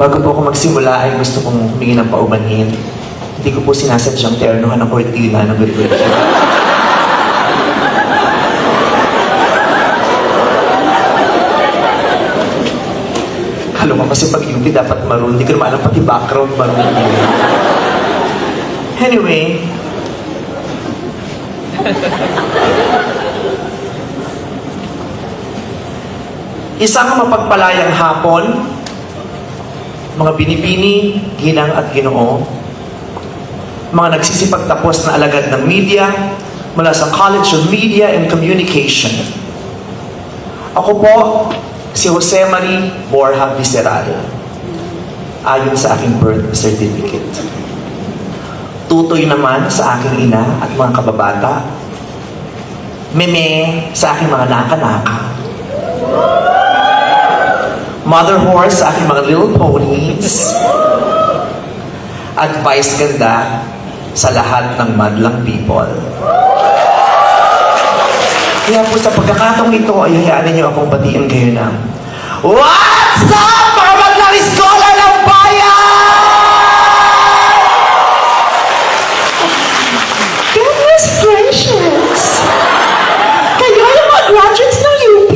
Bago po ako magsimula ay gusto kong humingi ng paumanhin. Hindi ko po sinasadyang ternohan ng kortina ng gulgul. Alam mo kasi pag UP dapat maroon, hindi ko naman alam pati background maroon. Anyway, isang mapagpalayang hapon, mga binibini, ginang at ginoo, mga nagsisipagtapos na alagad ng media mula sa College of Media and Communication. Ako po, si Jose Marie Borja Visceral, ayon sa aking birth certificate. Tutoy naman sa aking ina at mga kababata, meme sa aking mga naka-naka, mother horse sa aking mga little ponies, advice ganda sa lahat ng madlang people. Kaya po sa pagkakataong ito, ay hayaan niyo akong batiin kayo ng What's up, mga madlang scholar ng bayan! Goodness gracious! Kayo yung mga graduates ng UP!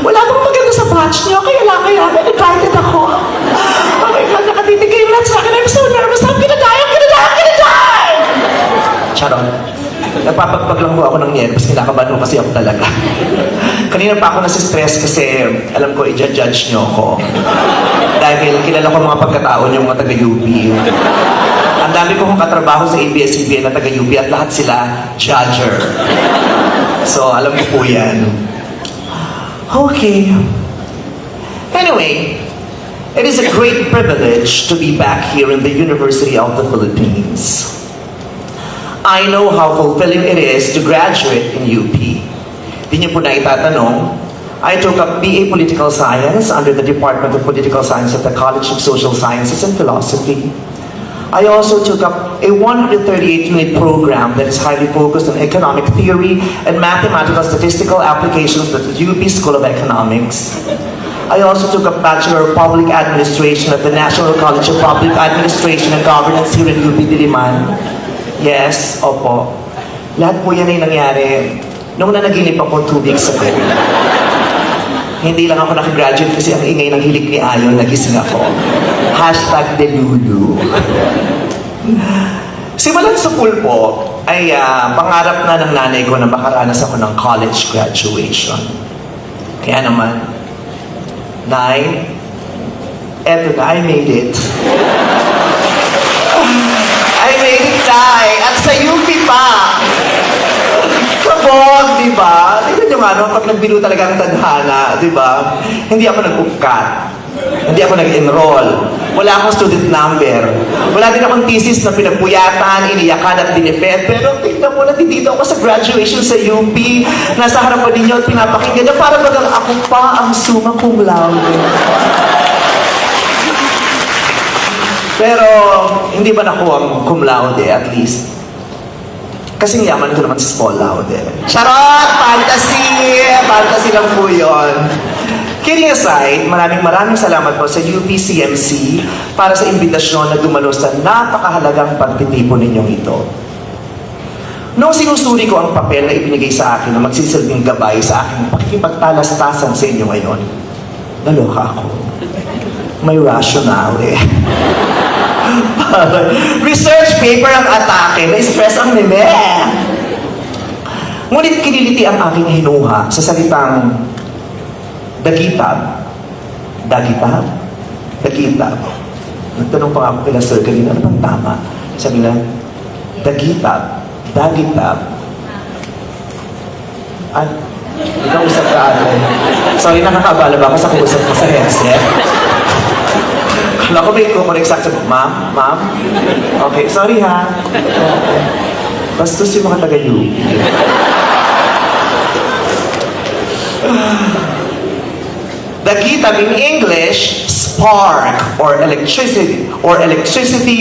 Wala bang maganda sa batch niyo, kaya excited ako. Oh my God, nakatitig kayo lahat sa akin. I'm so nervous. I'm gonna die! Charot. Napapagpag lang po ako ng nervous. Kinakabahan mo kasi ako talaga. Kanina pa ako nasi-stress kasi alam ko i-judge niyo ako. Dahil kilala ko mga pagkatao niyo mga taga-UP. Ang dami ko kong katrabaho sa ABS-CBN na taga-UP at lahat sila judger. So, alam ko po yan. Okay. Anyway, it is a great privilege to be back here in the University of the Philippines. I know how fulfilling it is to graduate in UP. Di niyo po na itatanong, I took up BA Political Science under the Department of Political Science at the College of Social Sciences and Philosophy. I also took up a 138-unit program that is highly focused on economic theory and mathematical statistical applications at the UP School of Economics. I also took up Bachelor of Public Administration at the National College of Public Administration and Governance here in UP Diliman. Yes, opo. Lahat po yan ay nangyari nung nanaginip ako 2 weeks ago. Hindi lang ako nakagraduate kasi ang ingay ng hilik ni Ayon, nagising ako. #delulu. Simulan sa pool po, ay pangarap na ng nanay ko na makaranas ako ng college graduation. Kaya naman, Nay, eto na, I made it. I made it, Nay! At sa UP pa! Kabog, di ba? Tignan nyo nga, no? Pag nagbilo talaga ang tadhana, di ba? Hindi ako nag-upkat. Hindi ako nag-enroll. Wala akong student number. Wala din akong thesis na pinagpuyatan, iniyakan at dinipet. Pero tignan mo, nandito ako sa graduation sa UP. Nasa harapan ninyo at pinapakinggan na para bagang ako pa ang summa cum laude. Pero hindi ba nakuha ang cum laude at least? Kasing yaman ko naman si Paul Laude. Charot! Fantasy! Fantasy lang po yun. Kidding aside, maraming salamat po sa UPCMC para sa imbitasyon na dumalo sa napakahalagang pagtitipon ninyong ito. Noong sinusuri ko ang papel na ibinigay sa akin na magsisilbing gabay sa aking pakikipagtalastasan sa inyo ngayon, naloka ako. May rationale. Research paper ang atake, na-stress ang meme. Ngunit kiniliti ang aking hinuha sa salitang dagitab. Dagitab? Dagitab. Nagtanong pa nga ako kila sir kanina, ano bang tama? Sabi na, dagitab. Dagitab. At, ikaw usap ka ate. Sorry, nakakabala ba ako sa kusap ko sa headset? Ako may kukunik sa akin, ma'am? Okay, sorry ha. Okay. Bastos yung mga taga-UP. Dagitab in English, spark or electricity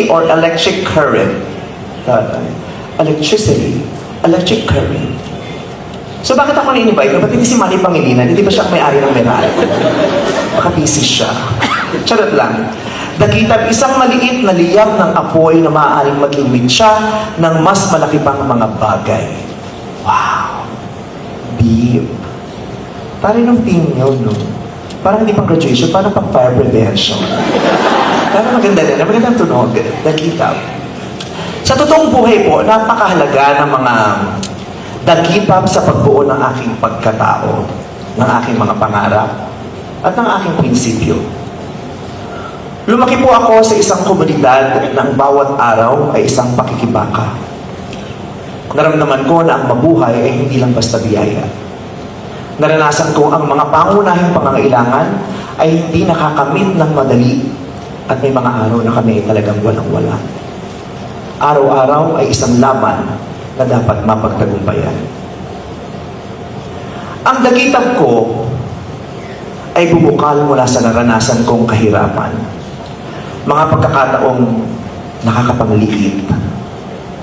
or electric current. electricity, electric current. So bakit ako na-invite? Ba't hindi si Manny Pangilinan? Hindi ba siya ang may-ari ng Meral? Baka busy siya. Charot lang. Dakitap, isang maliit na liyab ng apoy na maaaring mag-iwit siya ng mas malaki pang mga bagay. Wow! Deep. Parang yung team nyo, no? Parang hindi pang graduation, parang pang fire prevention. Parang maganda rin. Magandang tunog. Dakitap. Sa totoong buhay po, napakahalaga ng mga dakitap sa pagbuo ng aking pagkatao, ng aking mga pangarap, at ng aking prinsipyo. Lumaki po ako sa isang komunidad na ang bawat araw ay isang pakikibaka. Naramdaman ko na ang mabuhay ay hindi lang basta biyaya. Naranasan ko ang mga pangunahing pangangailangan ay hindi nakakamit ng madali at may mga araw na kami ay talagang walang-wala. Araw-araw ay isang laban na dapat mapagtagumpayan. Ang dakitap ko ay bumukal mula sa naranasan kong kahirapan. Mga pagkakataong nakakapangliit,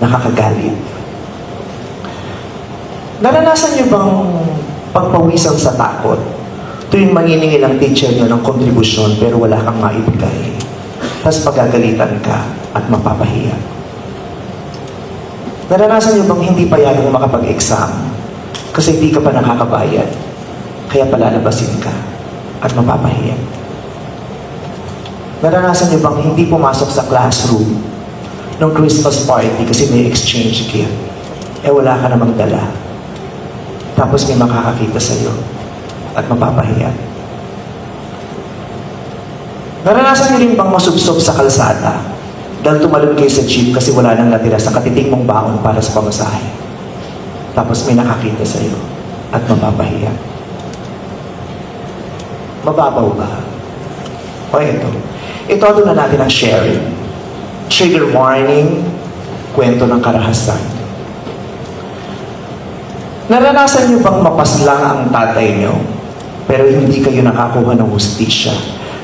nakakagalit. Naranasan niyo bang pagpawisan sa takot tuwing maniningil ang teacher niyo ng kontribusyon pero wala kang maibigay? Tapos pagagalitan ka at mapapahiya. Naranasan niyo bang hindi payagang makapag-exam kasi hindi ka pa nakakabayad, kaya palalabasin ka at mapapahiya? Naranasan niyo bang hindi pumasok sa classroom ng Christmas party kasi may exchange gift, wala ka namang dala, tapos may makakakita sa'yo at mapapahiya? Naranasan niyo rin bang masubsob sa kalsada dahil tumalon kayo sa jeep kasi wala nang natira sa katiting mong baon para sa pamasahe, tapos may nakakita sa'yo at mapapahiya? Mababaw ba? O ito na natin ang sharing. Trigger warning, kwento ng karahasan. Naranasan niyo bang mapaslang ang tatay niyo pero hindi kayo nakakuha ng hustisya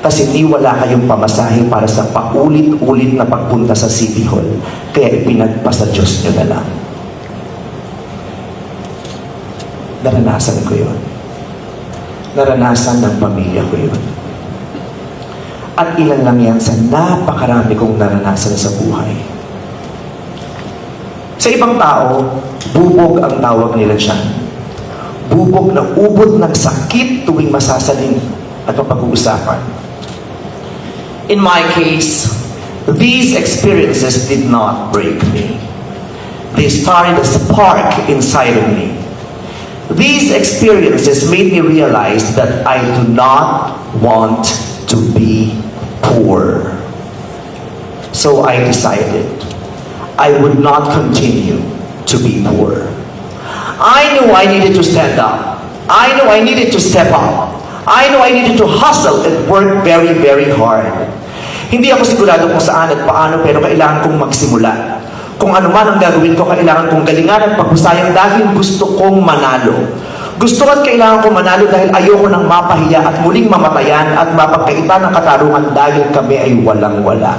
kasi hindi wala kayong pamasahe para sa paulit-ulit na pagpunta sa City Hall, kaya ipinagpasa Diyos niyo na lang? Naranasan ko yun. Naranasan ng pamilya ko yun. At ilan lang yan sa napakarami kong naranasan sa buhay. Sa ibang tao, bubog ang tawag nila dyan. Bubog na ubod ng sakit tuwing masasaling at mapag-uusapan. In my case, these experiences did not break me. They started a spark inside of me. These experiences made me realize that I do not want to be poor. So I decided I would not continue to be poor. I knew I needed to stand up. I knew I needed to step up. I knew I needed to hustle and work very, very hard. Hindi ako sigurado kung saan at paano, pero kailangan kong magsimula. Kung ano man ang gagawin ko, kailangan kong galingan at paghusayan dahil gusto kong manalo. Gusto at kailangan kong manalo dahil ayoko nang mapahiya at muling mamatayan at mapagkaita ng katarungan dahil kami ay walang-wala.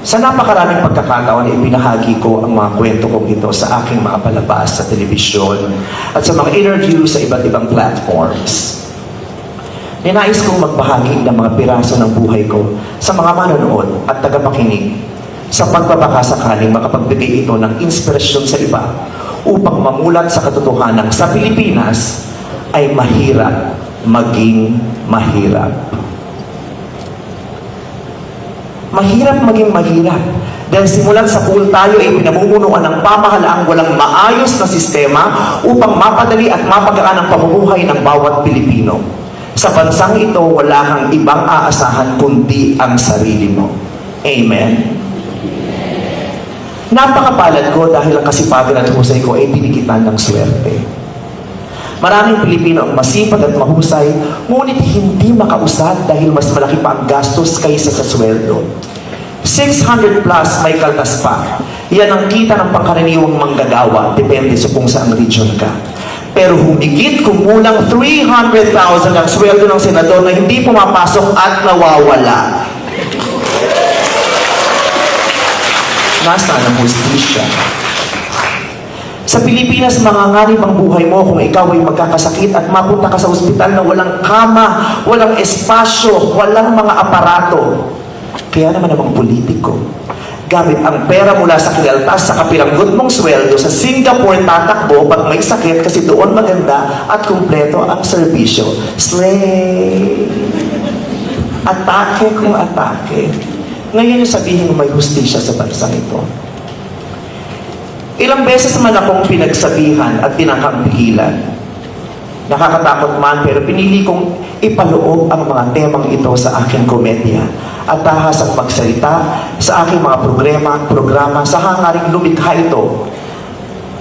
Sa napakaraming pagkakataon na ibinahagi ko ang mga kwento kong ito sa aking mga palabas sa telebisyon at sa mga interview sa iba't ibang platforms. Ninais kong magbahagi ng mga piraso ng buhay ko sa mga manonood at tagapakinig sa pagbabakasakaling makapagbigay ito ng inspirasyon sa iba upang mamulat sa katotohanan sa Pilipinas ay mahirap maging mahirap. Mahirap maging mahirap. Dahil simulan sa pool tayo ay pinamumunuan ng pamahalaang walang maayos na sistema upang mapadali at mapagaan ang pamumuhay ng bawat Pilipino. Sa bansang ito, wala kang ibang aasahan kundi ang sarili mo. Amen? Napakapalad ko dahil ang kasipagan at husay ko ay pinigitan ng swerte. Maraming Pilipino ang masipag at mahusay, ngunit hindi makausad dahil mas malaki pa ang gastos kaysa sa sweldo. 600 plus may kaltas pa. Yan ang kita ng pangkaraniwang manggagawa, depende sa kung saan region ka. Pero humigit kumulang 300,000 ang sweldo ng senador na hindi pumapasok at nawawala. Nasaan ang hustisya? Sa Pilipinas, manganganib ang buhay mo kung ikaw ay magkakasakit at mapunta ka sa ospital na walang kama, walang espasyo, walang mga aparato. Kaya naman namang politiko, gamit ang pera mula sa kinaltas sa kapiranggot mong sweldo sa Singapore tatakbo pag may sakit kasi doon maganda at kumpleto ang serbisyo. Slay! Atake kung atake. Ngayon yung sabihin mo may hustisya sa bansang ito. Ilang beses man akong pinagsabihan at tinangkang pigilan. Nakakatakot man pero pinili kong ipaloob ang mga temang ito sa aking komedya at tahasang magsalita sa aking mga programa sa hangaring lumikha ito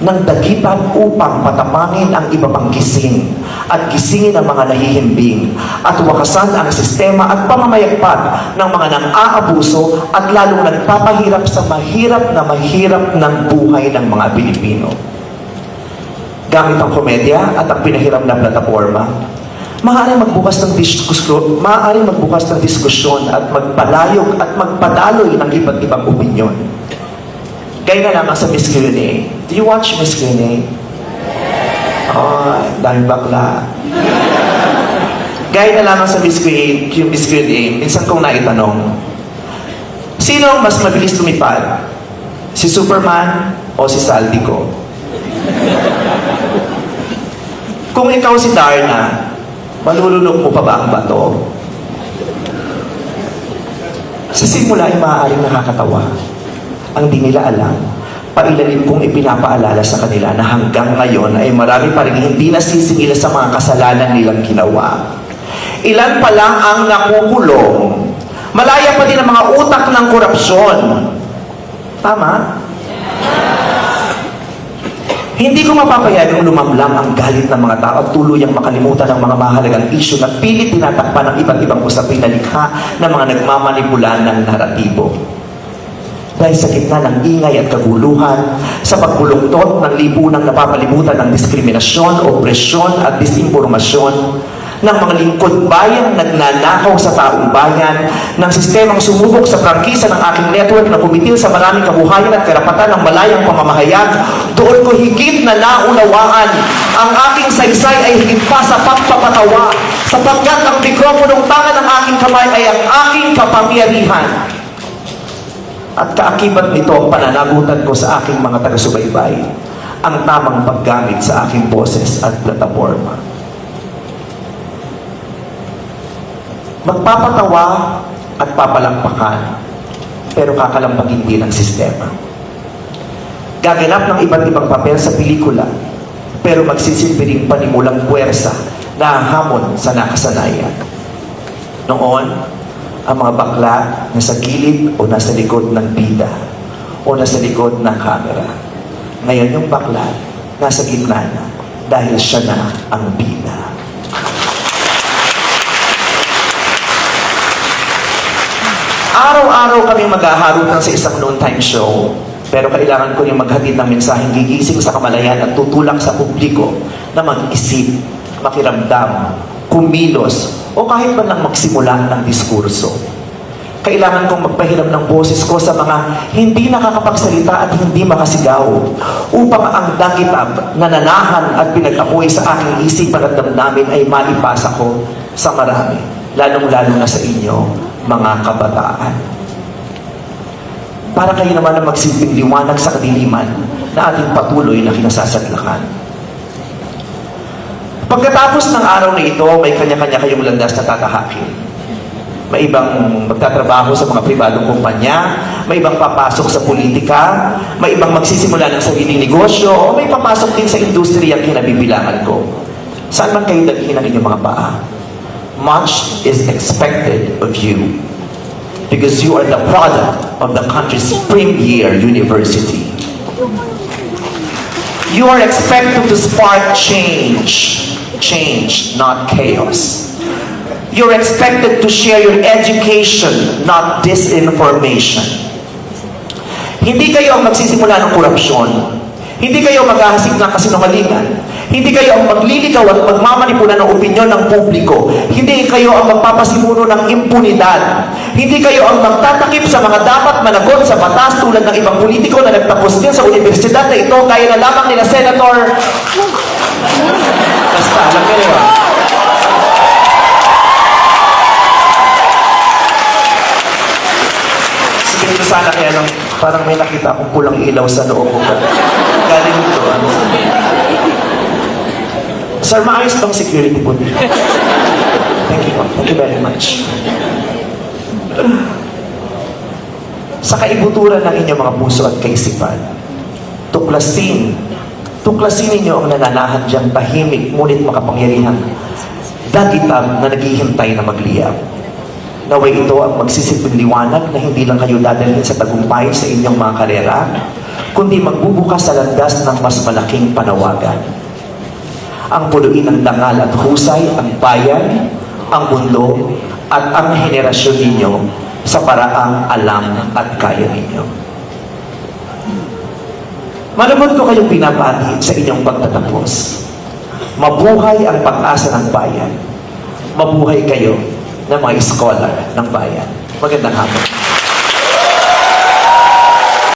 ng dakitan upang patapangin ang iba pang gising at gisingin ang mga nahihimbing at wakasan ang sistema at pamamayagpag ng mga nang-aabuso at lalong nagpapahirap sa mahirap ng buhay ng mga Pilipino. Gamit ang komedya at ang pinahiram na plataforma, maaaring magbukas ng diskusyon at magpalayog at magpadaloy ng iba't ibang opinyon. Gaya na lamang sa Miss Q&A. Do you watch Miss Q&A? Oh, dahil bakla. Gaya na lamang sa Miss Q&A, minsan kong naitanong, sino ang mas mabilis lumipad? Si Superman o si Saldico? Kung ikaw si Darna, malulunok mo pa ba ang bato? Sa simula ay maaaring nakakatawa. Ang di nila alam, pailalim kong ipinapaalala sa kanila na hanggang ngayon ay marami pa rin hindi nasisingil sa mga kasalanan nilang ginawa. Ilan pa lang ang nakukulong. Malaya pa din ang mga utak ng korupsyon. Tama? Hindi ko mapapayagang lumamlam ang galit ng mga tao at tuluyang makalimutan ang mga mahalagang isyu na pilit tinatakpan ng iba't ibang usapin na likha ng mga nagmamanipula ng naratibo. Dahil sa gitna ng ingay at kaguluhan, sa pagbulungtot ng lipunang napapalibutan ng diskriminasyon, opresyon at disinformasyon, ng mga lingkod bayang nagnanakaw sa taong bayan, ng sistemang sumubok sa prangkisa ng aking network na kumitil sa maraming kabuhayan at karapatan ng malayang pamamahayag, doon ko higit na naunawaan ang aking saysay ay higit pa sa pagpapatawa, sapagkat ang mikroponong tangan ng aking kamay ay ang aking kapangyarihan. At kaakibat nito ang pananagutan ko sa aking mga taga-subaybay, ang tamang paggamit sa aking boses at plataforma. Magpapatawa at papalakpakan, pero kakalampagin din ang sistema. Gaganap ng iba't ibang papel sa pelikula, pero magsisilbi ring panimulang puwersa na hamon sa nakasanayan. Noon, ang mga bakla nasa gilid o nasa likod ng bida o nasa likod ng kamera. Ngayon yung bakla nasa gitna na dahil siya na ang bida. Araw-araw kami maghaharutan sa isang noontime show, pero kailangan ko yung maghatid ng mensaheng gigising sa kamalayan at tutulak sa publiko na mag-isip, makiramdam, kumilos, o kahit man lang magsimula ng diskurso. Kailangan kong magpahiram ng boses ko sa mga hindi nakakapagsalita at hindi makasigaw upang ang dakitab, nananahan at pinag-apoy sa aking isipan at damdamin ay maipasa ko sa marami, lalong-lalo na sa inyo, mga kabataan. Para kayo naman ang magsilbing liwanag sa kadiliman na ating patuloy na kinasasadlakan. Pagkatapos ng araw na ito, may kanya-kanya kayong landas na tatahakin. May ibang magtatrabaho sa mga pribadong kumpanya, may ibang papasok sa politika, may ibang magsisimula ng sariling negosyo, o may papasok din sa industriya ang kinabibilangan ko. Saan man kayo dalhin ang inyong mga paa? Much is expected of you because you are the product of the country's premier university. You are expected to spark change, not chaos. You're expected to share your education, not disinformation. Hindi kayo ang magsisimula ng korupsyon. Hindi kayo maghahasik ng kasinungalingan. Hindi kayo ang magliligaw at magmamanipula ng opinyon ng publiko. Hindi kayo ang magpapasimuno ng impunidad. Hindi kayo ang magtatakip sa mga dapat managot sa batas tulad ng ibang politiko na nagtapos din sa universidad na ito kaya na lamang nila Senator. Basta, alam ka niyo. Sige nito sana kaya lang parang may nakita akong pulang ilaw sa loob ko. Galing ito. Ano? Sir, maayos bang security po dito? Thank you. Thank you very much. Sa kaibuturan ng inyong mga puso at kaisipan, tuklasin ninyo ang nananahan diyang tahimik ngunit makapangyarihan dagitab na naghihintay na magliyab. Naway ito ang magsisilbing liwanag na hindi lang kayo dadalhin sa tagumpay sa inyong mga karera, kundi magbubukas sa landas ng mas malaking panawagan. Ang puluin ng dangal at husay, ang bayan, ang mundo, at ang henerasyon ninyo sa paraang alam at kaya ninyo. Malabot ko kayong pinapati sa inyong pagtatapos. Mabuhay ang pag-asa ng bayan. Mabuhay kayo ng mga scholar ng bayan. Magandang hapon.